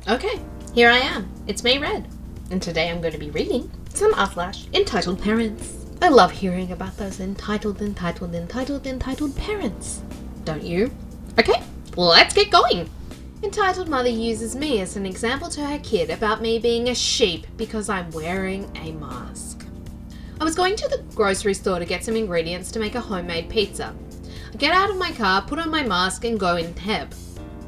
Okay, here I am. It's me, Red. And today I'm going to be reading some entitled parents. I love hearing about those entitled parents. Don't you? Okay, let's get going. Entitled mother uses me as an example to her kid about me being a sheep because I'm wearing a mask. I was going to the grocery store to get some ingredients to make a homemade pizza. I get out of my car, put on my mask and go in Heb,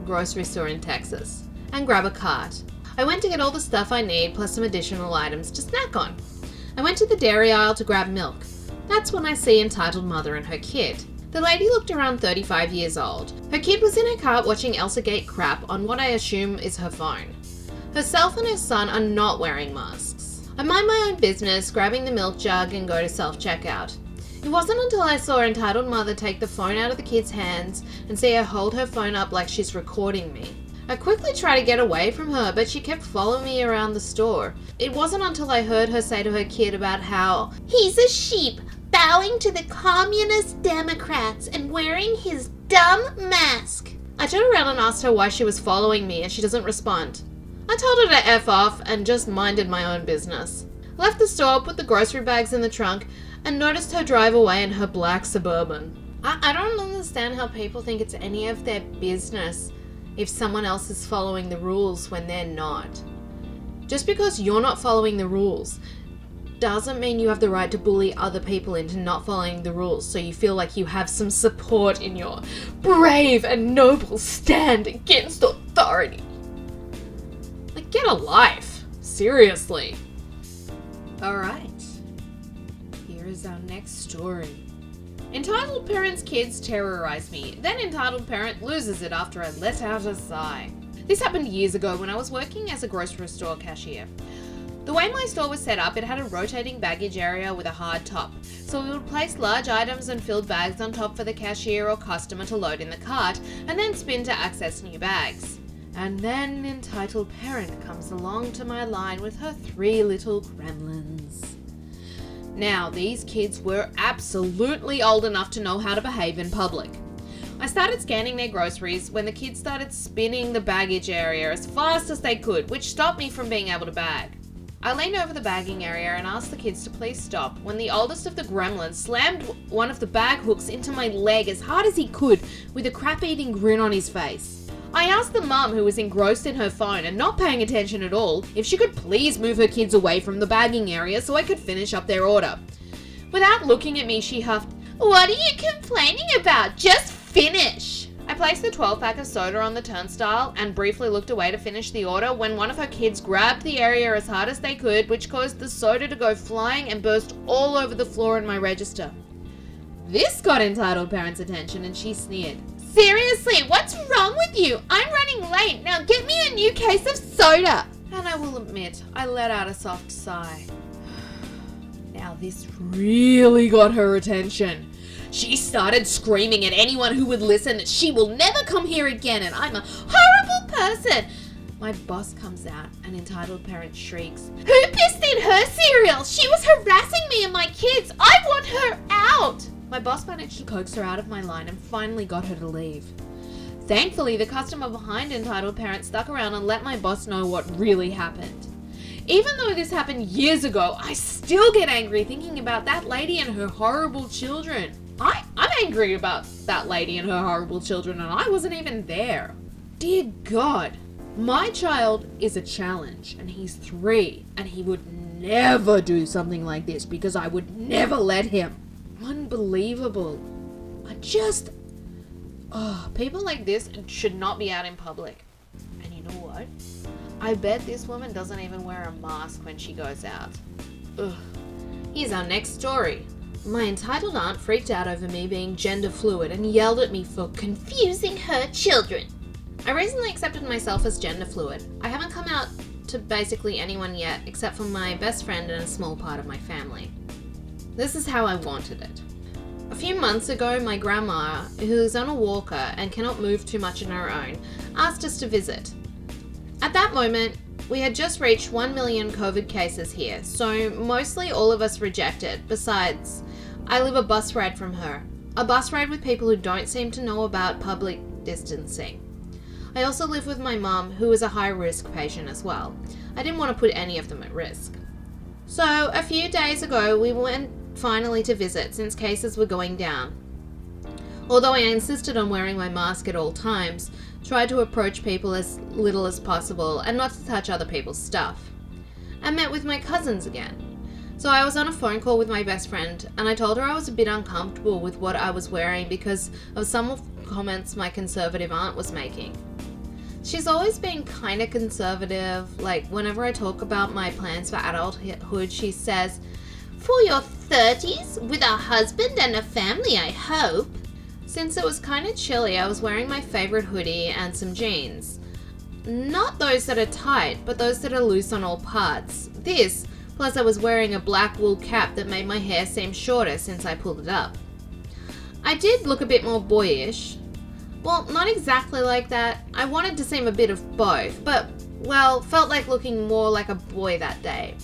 grocery store in Texas, and grab a cart. I went to get all the stuff I need plus some additional items to snack on. I went to the dairy aisle to grab milk. That's when I see entitled mother and her kid. The lady looked around 35 years old. Her kid was in her cart watching Elsa Gate crap on what I assume is her phone. Herself and her son are not wearing masks. I mind my own business, grabbing the milk jug and go to self-checkout. It wasn't until I saw entitled mother take the phone out of the kid's hands and see her hold her phone up like she's recording me. I quickly tried to get away from her, but she kept following me around the store. It wasn't until I heard her say to her kid about how he's a sheep bowing to the communist Democrats and wearing his dumb mask. I turned around and asked her why she was following me and she doesn't respond. I told her to F off and just minded my own business. Left the store, put the grocery bags in the trunk, and noticed her drive away in her black Suburban. I don't understand how people think it's any of their business if someone else is following the rules when they're not. Just because you're not following the rules doesn't mean you have the right to bully other people into not following the rules so you feel like you have some support in your brave and noble stand against authority. Like, get a life. Seriously. Alright. Here is our next story. Entitled parent's kids terrorize me. Then entitled parent loses it after I let out a sigh. This happened years ago when I was working as a grocery store cashier. The way my store was set up, it had a rotating baggage area with a hard top. So we would place large items and filled bags on top for the cashier or customer to load in the cart and then spin to access new bags. And then entitled parent comes along to my line with her 3 little gremlins. Now, these kids were absolutely old enough to know how to behave in public. I started scanning their groceries when the kids started spinning the baggage area as fast as they could, which stopped me from being able to bag. I leaned over the bagging area and asked the kids to please stop when the oldest of the gremlins slammed one of the bag hooks into my leg as hard as he could with a crap-eating grin on his face. I asked the mum, who was engrossed in her phone and not paying attention at all, if she could please move her kids away from the bagging area so I could finish up their order. Without looking at me, she huffed, "What are you complaining about? Just finish!" I placed the 12-pack of soda on the turnstile and briefly looked away to finish the order when one of her kids grabbed the area as hard as they could, which caused the soda to go flying and burst all over the floor in my register. This got entitled parent's attention and she sneered, "Seriously, what's wrong with you? I'm running late. Now get me a new case of soda." And I will admit, I let out a soft sigh. Now this really got her attention. She started screaming at anyone who would listen that she will never come here again and I'm a horrible person. My boss comes out and entitled parent shrieks, "Who pissed in her cereal? She was harassing me and my kids. I want her out." My boss managed to coax her out of my line and finally got her to leave. Thankfully, the customer behind entitled parent stuck around and let my boss know what really happened. Even though this happened years ago, I still get angry thinking about that lady and her horrible children. I'm angry about that lady and her horrible children and I wasn't even there. Dear God, my child is a challenge and he's 3 and he would never do something like this because I would never let him. Unbelievable. People like this should not be out in public. And you know what? I bet this woman doesn't even wear a mask when she goes out. Ugh. Here's our next story. My entitled aunt freaked out over me being gender fluid and yelled at me for confusing her children. I recently accepted myself as gender fluid. I haven't come out to basically anyone yet except for my best friend and a small part of my family. This is how I wanted it. A few months ago, my grandma, who is on a walker and cannot move too much on her own, asked us to visit. At that moment, we had just reached 1 million COVID cases here, so mostly all of us rejected. Besides, I live a bus ride from her. A bus ride with people who don't seem to know about public distancing. I also live with my mum, who is a high-risk patient as well. I didn't want to put any of them at risk. So, a few days ago, we went finally to visit since cases were going down. Although I insisted on wearing my mask at all times, tried to approach people as little as possible and not to touch other people's stuff. I met with my cousins again. So I was on a phone call with my best friend and I told her I was a bit uncomfortable with what I was wearing because of some of the comments my conservative aunt was making. She's always been kind of conservative, like whenever I talk about my plans for adulthood, she says, "For your 30s, with a husband and a family, I hope." Since it was kind of chilly, I was wearing my favorite hoodie and some jeans. Not those that are tight, but those that are loose on all parts. This, plus I was wearing a black wool cap that made my hair seem shorter since I pulled it up. I did look a bit more boyish. Well, not exactly like that. I wanted to seem a bit of both, but, well, felt like looking more like a boy that day.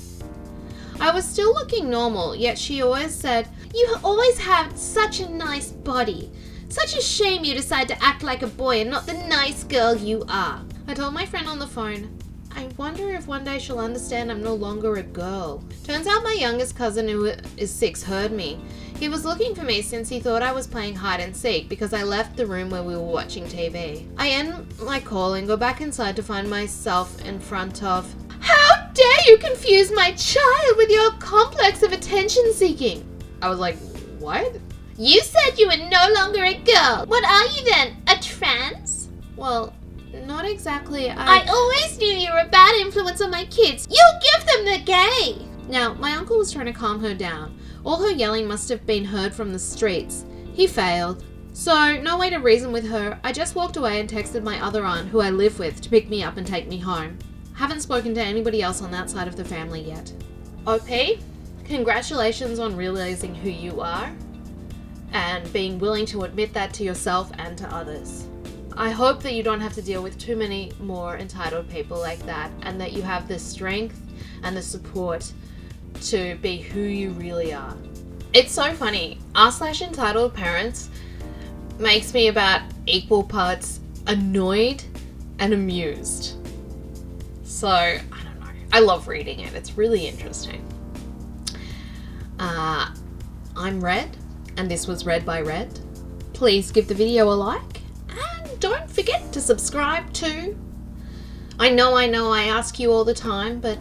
I was still looking normal, yet she always said, "You always have such a nice body. Such a shame you decide to act like a boy and not the nice girl you are." I told my friend on the phone, "I wonder if one day she'll understand I'm no longer a girl." Turns out my youngest cousin, who is 6, heard me. He was looking for me since he thought I was playing hide and seek because I left the room where we were watching TV. I end my call and go back inside to find myself in front of, "How dare you confuse my child with your complex of attention seeking?" I was like, "What?" "You said you were no longer a girl. What are you then? A trans?" Well, not exactly. I always knew you were a bad influence on my kids. You'll give them the gay. Now, my uncle was trying to calm her down. All her yelling must have been heard from the streets. He failed. So, no way to reason with her. I just walked away and texted my other aunt, who I live with, to pick me up and take me home. Haven't spoken to anybody else on that side of the family yet. OP, congratulations on realizing who you are and being willing to admit that to yourself and to others. I hope that you don't have to deal with too many more entitled people like that, and that you have the strength and the support to be who you really are. It's so funny. r/entitled parents makes me about equal parts annoyed and amused. So, I don't know. I love reading it. It's really interesting. I'm Red, and this was Read by Red. Please give the video a like, and don't forget to subscribe too. I know I ask you all the time, but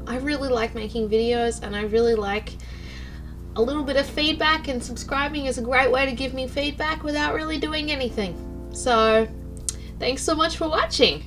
I really like making videos, and I really like a little bit of feedback, and subscribing is a great way to give me feedback without really doing anything. So, thanks so much for watching.